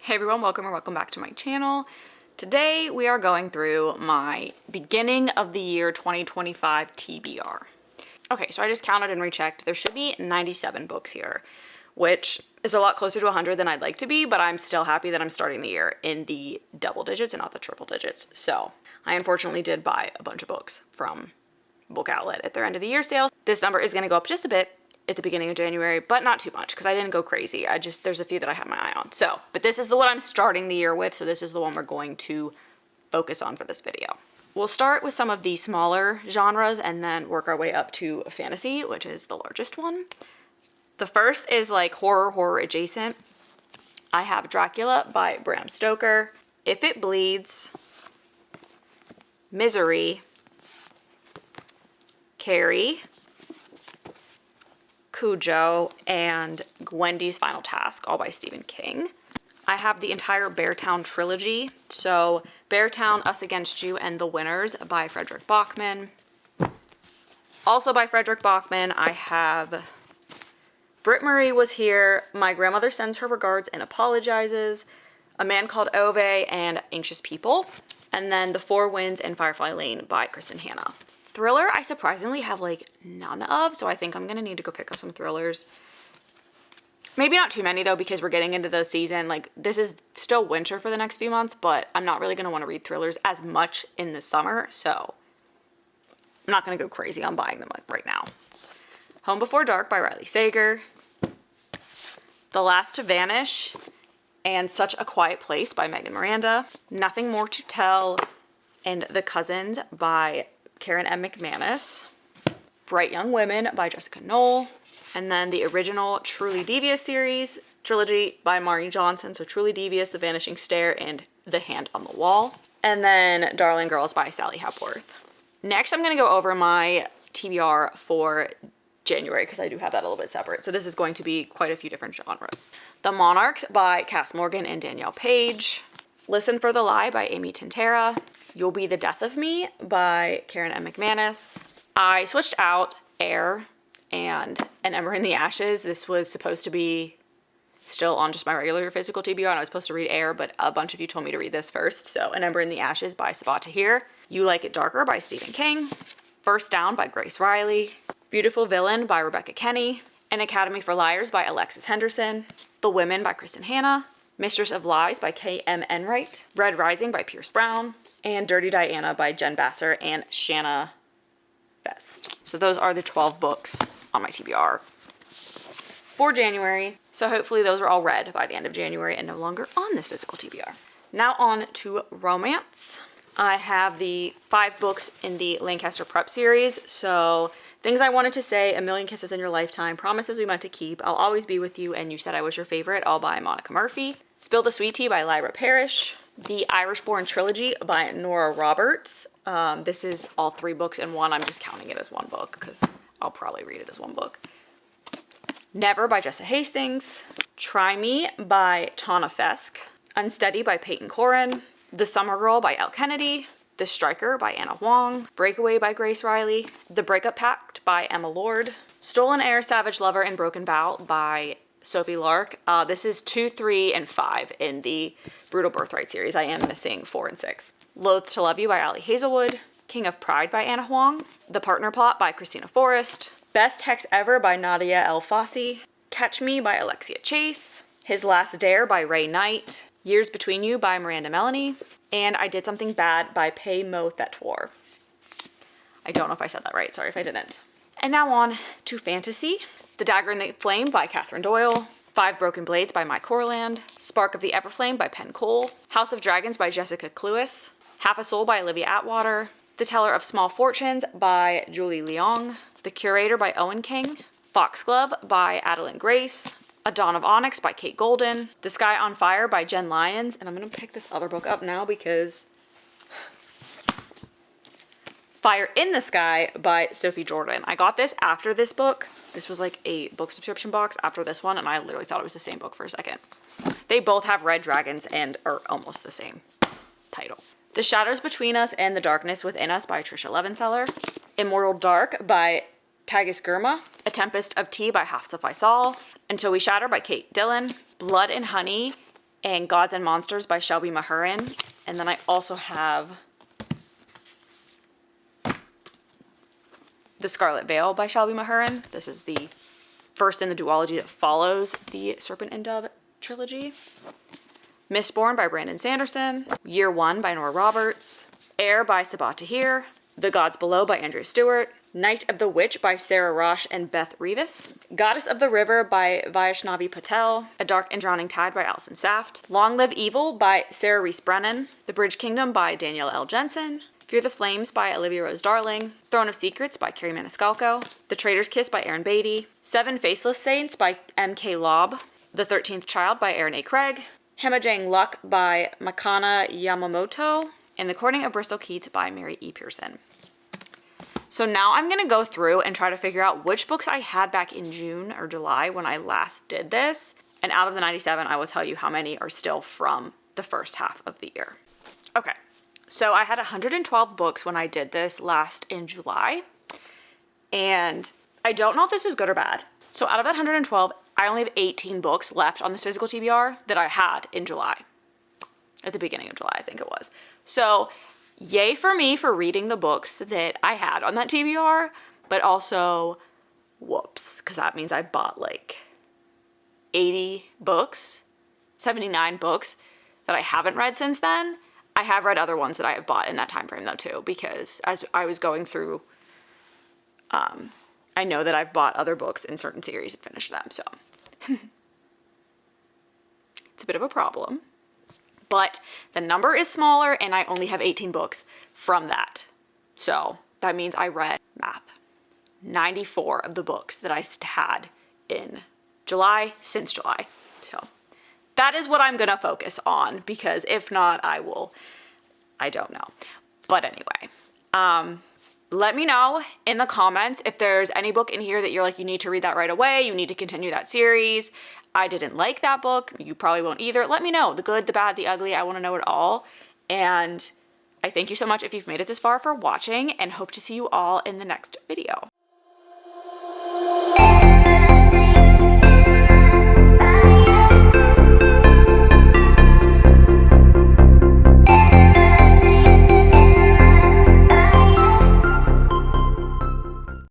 Hey everyone, welcome or welcome back to my channel. Today we are going through my beginning of the year 2025 TBR. Okay, so I just counted and rechecked. There should be 97 books here, which is a lot closer to 100 than I'd like to be, but I'm still happy that I'm starting the year in the double digits and not the triple digits. So I unfortunately did buy a bunch of books from Book Outlet at their end of the year sale. This number is going to go up just a bit at the beginning of January, but not too much because I didn't go crazy. There's a few that I have my eye on. So, but this is the one I'm starting the year with, so this is the one we're going to focus on for this video. We'll start with some of the smaller genres and then work our way up to fantasy, which is the largest one. The first is like horror adjacent. I have Dracula by Bram Stoker, If It Bleeds, Misery, Carrie, Cujo, and Gwendy's Final Task, all by Stephen King. I have the entire Beartown trilogy, so Beartown, Us Against You, and The Winners by Frederick Bachman. Also by Frederick Bachman, I have Britt Marie Was Here, My Grandmother Sends Her Regards and Apologizes, A Man Called Ove, and Anxious People, and then The Four Winds and Firefly Lane by Kristen Hanna. Thriller, I surprisingly have like none of, so I think I'm gonna need to go pick up some thrillers. Maybe not too many though, because we're getting into the season. Like, this is still winter for the next few months, but I'm not really gonna wanna read thrillers as much in the summer, so I'm not gonna go crazy on buying them like right now. Home Before Dark by Riley Sager, The Last to Vanish, and Such a Quiet Place by Megan Miranda, Nothing More to Tell, and The Cousins by Karen M. McManus, Bright Young Women by Jessica Knoll, and then the original Truly Devious series trilogy by Marnie Johnson, so Truly Devious, The Vanishing Stair, and The Hand on the Wall, and then Darling Girls by Sally Hepworth. Next, I'm going to go over my TBR for January, because I do have that a little bit separate, so this is going to be quite a few different genres. The Monarchs by Cass Morgan and Danielle Page, Listen for the Lie by Amy Tintera, You'll Be the Death of Me by Karen M. McManus. I switched out Air and An Ember in the Ashes. This was supposed to be still on just my regular physical TBR, and I was supposed to read Air, but a bunch of you told me to read this first. So An Ember in the Ashes by Sabat Tahir, You Like It Darker by Stephen King, First Down by Grace Riley, Beautiful Villain by Rebecca Kenny, An Academy for Liars by Alexis Henderson, The Women by Kristen Hanna, Mistress of Lies by K.M. Enright, Red Rising by Pierce Brown, and Dirty Diana by Jen Basser and Shanna Fest. So those are the 12 books on my TBR for January. So hopefully those are all read by the end of January and no longer on this physical TBR. Now on to romance. I have the 5 books in the Lancaster Prep series. So Things I Wanted to Say, A Million Kisses in Your Lifetime, Promises We Meant to Keep, I'll Always Be With You, and You Said I Was Your Favorite, all by Monica Murphy. Spill the Sweet Tea by Lyra Parrish. The Irish Born Trilogy by Nora Roberts. This is all 3 books in one. I'm just counting it as one book because I'll probably read it as one book. Never by Jessa Hastings. Try Me by Tana Fesk. Unsteady by Peyton Corin. The Summer Girl by Elle Kennedy. The Striker by Anna Huang. Breakaway by Grace Riley. The Breakup Pact by Emma Lord. Stolen Air, Savage Lover, and Broken Bow by Sophie Lark. This is 2, 3, and 5 in the Brutal Birthright series. I am missing 4 and 6. Loath to Love You by Ali Hazelwood. King of Pride by Anna Huang. The Partner Plot by Christina Forrest. Best Hex Ever by Nadia El Fassi. Catch Me by Alexia Chase. His Last Dare by Ray Knight. Years Between You by Miranda Melanie. And I Did Something Bad by Pei Mo Thetwar. I don't know if I said that right. Sorry if I didn't. And now on to fantasy. The Dagger and the Flame by Catherine Doyle. 5 Broken Blades by Mike Corland. Spark of the Everflame by Penn Cole. House of Dragons by Jessica Cluess. Half a Soul by Olivia Atwater. The Teller of Small Fortunes by Julie Leong. The Curator by Owen King. Foxglove by Adeline Grace. A Dawn of Onyx by Kate Golden. The Sky on Fire by Jen Lyons. And I'm going to pick this other book up now because Fire in the Sky by Sophie Jordan. I got this after this book. This was like a book subscription box after this one, and I literally thought it was the same book for a second. They both have red dragons and are almost the same title. The Shadows Between Us and the Darkness Within Us by Tricia Levenseller. Immortal Dark by Tagus Gurma. A Tempest of Tea by Hafsa Faisal. Until We Shatter by Kate Dillon. Blood and Honey and Gods and Monsters by Shelby Mahurin. And then I also have The Scarlet Veil by Shelby Mahurin. This is the first in the duology that follows the Serpent and Dove trilogy. Mistborn by Brandon Sanderson. Year One by Nora Roberts. Air by Sabaa Tahir. The Gods Below by Andrea Stewart. Night of the Witch by Sarah Rosh and Beth Revis. Goddess of the River by Vaishnavi Patel. A Dark and Drowning Tide by Alison Saft. Long Live Evil by Sarah Reese Brennan. The Bridge Kingdom by Danielle L. Jensen. Fear the Flames by Olivia Rose Darling. Throne of Secrets by Carrie Maniscalco. The Traitor's Kiss by Aaron Beatty. Seven Faceless Saints by M.K. Lobb. The 13th Child by Aaron A. Craig. Hemajang Luck by Makana Yamamoto. And The Courting of Bristol Keats by Mary E. Pearson. So now I'm going to go through and try to figure out which books I had back in June or July when I last did this. And out of the 97, I will tell you how many are still from the first half of the year. Okay, so I had 112 books when I did this last in July. And I don't know if this is good or bad. So out of that 112, I only have 18 books left on this physical TBR that I had in July. At the beginning of July, I think it was. So yay for me for reading the books that I had on that TBR, but also whoops, because that means I bought like 80 books, 79 books that I haven't read since then. I have read other ones that I have bought in that time frame though too, because as I was going through, I know that I've bought other books in certain series and finished them, so it's a bit of a problem. But the number is smaller and I only have 18 books from that. So that means I read, math, 94 of the books that I had in July since July. So that is what I'm gonna focus on, because if not, I don't know. But anyway, let me know in the comments if there's any book in here that you're like, you need to read that right away, you need to continue that series. I didn't like that book. You probably won't either. Let me know. The good, the bad, the ugly. I want to know it all. And I thank you so much if you've made it this far for watching, and hope to see you all in the next video.